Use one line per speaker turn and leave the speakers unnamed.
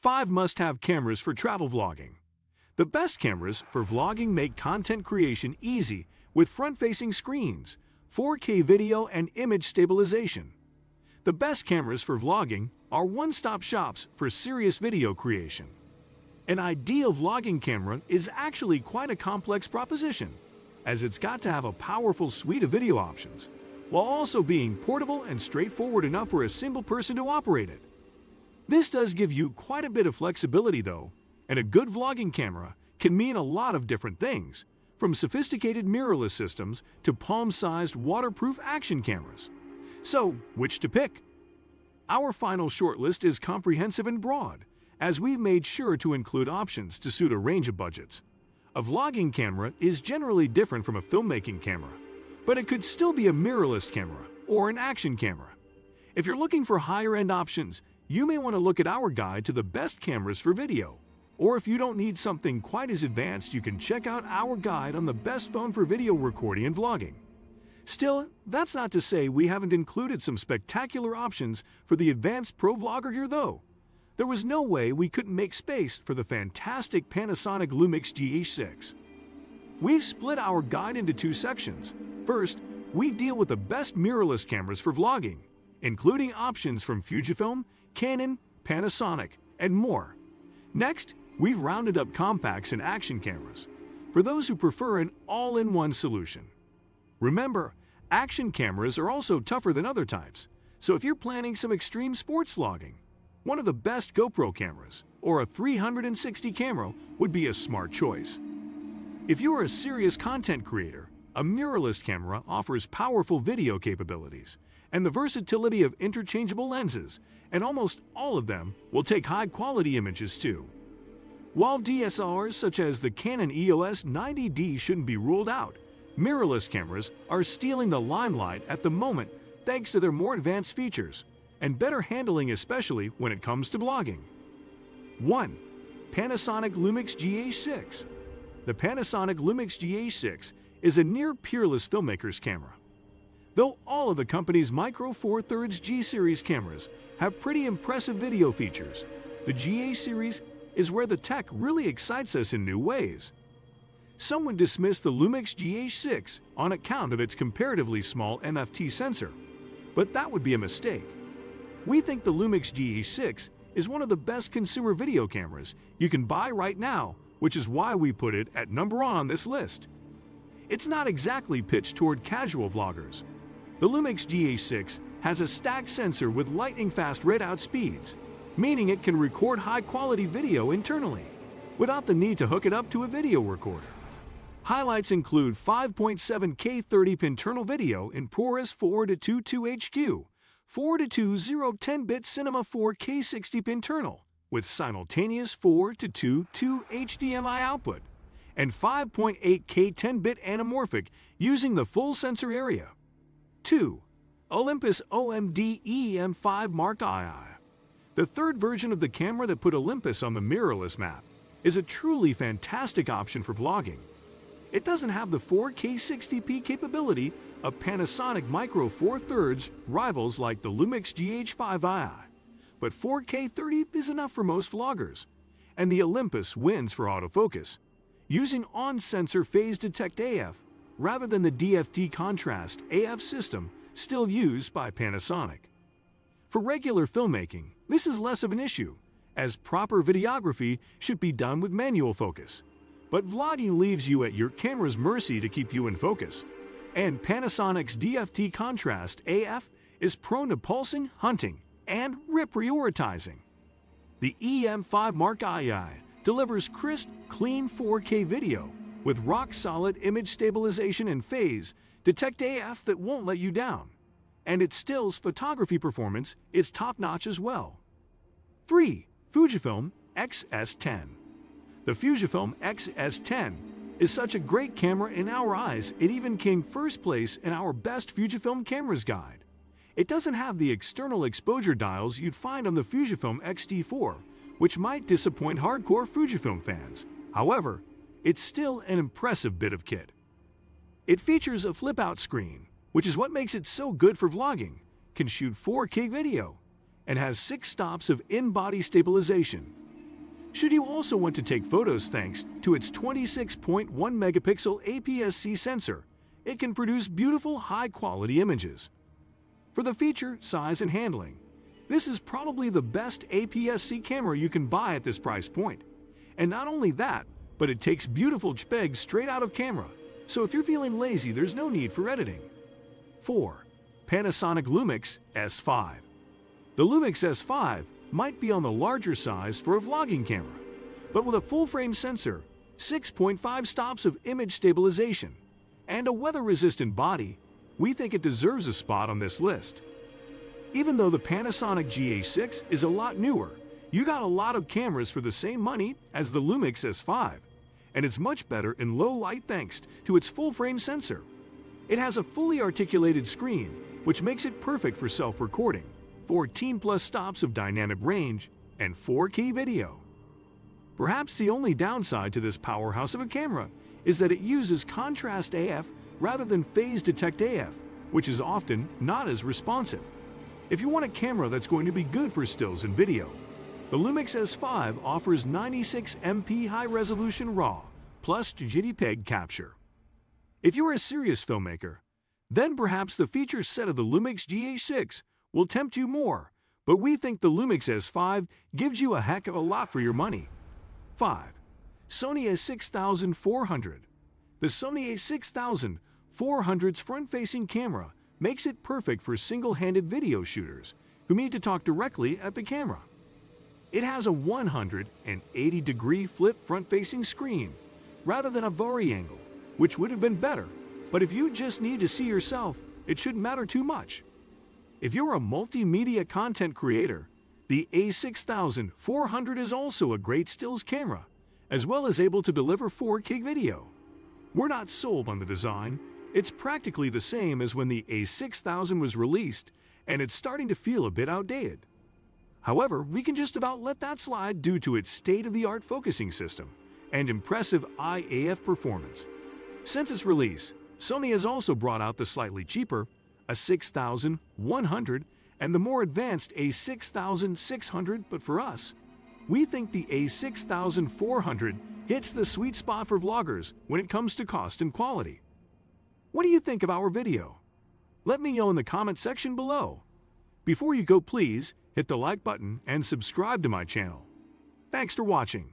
5 must-have cameras for travel vlogging. The best cameras for vlogging make content creation easy with front-facing screens, 4K video and image stabilization. The best cameras for vlogging are one-stop shops for serious video creation. An ideal vlogging camera is actually quite a complex proposition, as it's got to have a powerful suite of video options, while also being portable and straightforward enough for a single person to operate it. This does give you quite a bit of flexibility though, and a good vlogging camera can mean a lot of different things, from sophisticated mirrorless systems to palm-sized waterproof action cameras. So, which to pick? Our final shortlist is comprehensive and broad, as we've made sure to include options to suit a range of budgets. A vlogging camera is generally different from a filmmaking camera, but it could still be a mirrorless camera or an action camera. If you're looking for higher-end options, you may want to look at our guide to the best cameras for video. Or if you don't need something quite as advanced, you can check out our guide on the best phone for video recording and vlogging. Still, that's not to say we haven't included some spectacular options for the advanced pro vlogger here though. There was no way we couldn't make space for the fantastic Panasonic Lumix GH6. We've split our guide into 2 sections. First, we deal with the best mirrorless cameras for vlogging, including options from Fujifilm, Canon, Panasonic, and more. Next, we've rounded up compacts and action cameras for those who prefer an all-in-one solution. Remember, action cameras are also tougher than other types, so if you're planning some extreme sports vlogging, one of the best GoPro cameras or a 360 camera would be a smart choice. If you're a serious content creator, a mirrorless camera offers powerful video capabilities and the versatility of interchangeable lenses, and almost all of them will take high-quality images too. While DSLRs such as the Canon EOS 90D shouldn't be ruled out, mirrorless cameras are stealing the limelight at the moment thanks to their more advanced features and better handling, especially when it comes to vlogging. 1. Panasonic Lumix GH6. The Panasonic Lumix GH6 is a near-peerless filmmaker's camera. Though all of the company's Micro Four Thirds G series cameras have pretty impressive video features, the GH series is where the tech really excites us in new ways. Some would dismiss the Lumix GH6 on account of its comparatively small MFT sensor, but that would be a mistake. We think the Lumix GH6 is one of the best consumer video cameras you can buy right now, which is why we put it at number 1 on this list. It's not exactly pitched toward casual vloggers. The Lumix GH6 has a stacked sensor with lightning-fast readout speeds, meaning it can record high-quality video internally, without the need to hook it up to a video recorder. Highlights include 5.7K 30p internal video in ProRes 4:2.2 HQ, 4:2.0 10-bit Cinema 4K 60p internal, with simultaneous 4:2.2 HDMI output, and 5.8K 10-bit anamorphic using the full sensor area. 2. Olympus OMD EM5 Mark II. The third version of the camera that put Olympus on the mirrorless map is a truly fantastic option for vlogging. It doesn't have the 4K 60p capability of Panasonic Micro Four Thirds rivals like the Lumix GH5i, but 4K 30 is enough for most vloggers, and the Olympus wins for autofocus, using on-sensor phase detect AF rather than the DFT contrast AF system still used by Panasonic. For regular filmmaking, this is less of an issue, as proper videography should be done with manual focus. But vlogging leaves you at your camera's mercy to keep you in focus, and Panasonic's DFT contrast AF is prone to pulsing, hunting, and reprioritizing. The EM5 Mark II delivers crisp, clean 4K video with rock-solid image stabilization and phase detect AF that won't let you down, and its stills photography performance is top-notch as well. 3. Fujifilm X-S10. The Fujifilm X-S10 is such a great camera in our eyes, it even came first place in our best Fujifilm cameras guide. It doesn't have the external exposure dials you'd find on the Fujifilm X-T4, which might disappoint hardcore Fujifilm fans. However, it's still an impressive bit of kit. It features a flip-out screen, which is what makes it so good for vlogging, can shoot 4K video, and has 6 stops of in-body stabilization, Should you also want to take photos thanks to its 26.1 megapixel APS-C sensor, it can produce beautiful, high-quality images. For the feature, size, and handling, this is probably the best APS-C camera you can buy at this price point. And not only that, but it takes beautiful JPEGs straight out of camera, so if you're feeling lazy, there's no need for editing. 4. Panasonic Lumix S5. The Lumix S5 might be on the larger size for a vlogging camera, but with a full-frame sensor, 6.5 stops of image stabilization, and a weather-resistant body, we think it deserves a spot on this list. Even though the Panasonic GH6 is a lot newer, you got a lot of cameras for the same money as the Lumix S5, and it's much better in low light thanks to its full-frame sensor. It has a fully articulated screen, which makes it perfect for self-recording, 14+ stops of dynamic range, and 4K video. Perhaps the only downside to this powerhouse of a camera is that it uses contrast AF rather than phase detect AF, which is often not as responsive. If you want a camera that's going to be good for stills and video, the Lumix S5 offers 96 MP high-resolution RAW plus JPEG capture. If you're a serious filmmaker, then perhaps the feature set of the Lumix GH6 will tempt you more, but we think the Lumix S5 gives you a heck of a lot for your money. 5. Sony a6400. The Sony a6400's front-facing camera makes it perfect for single-handed video shooters who need to talk directly at the camera. It has a 180-degree flip front-facing screen rather than a vari-angle, which would have been better, but if you just need to see yourself, it shouldn't matter too much. If you're a multimedia content creator, the a6400 is also a great stills camera, as well as able to deliver 4K video. We're not sold on the design. It's practically the same as when the a6000 was released, and it's starting to feel a bit outdated. However, we can just about let that slide due to its state-of-the-art focusing system and impressive IAF performance. Since its release, Sony has also brought out the slightly cheaper a6100 and the more advanced a6600, but for us, we think the a6400 hits the sweet spot for vloggers when it comes to cost and quality. What do you think of our video? Let me know in the comment section below. Before you go, please hit the like button and subscribe to my channel. Thanks for watching.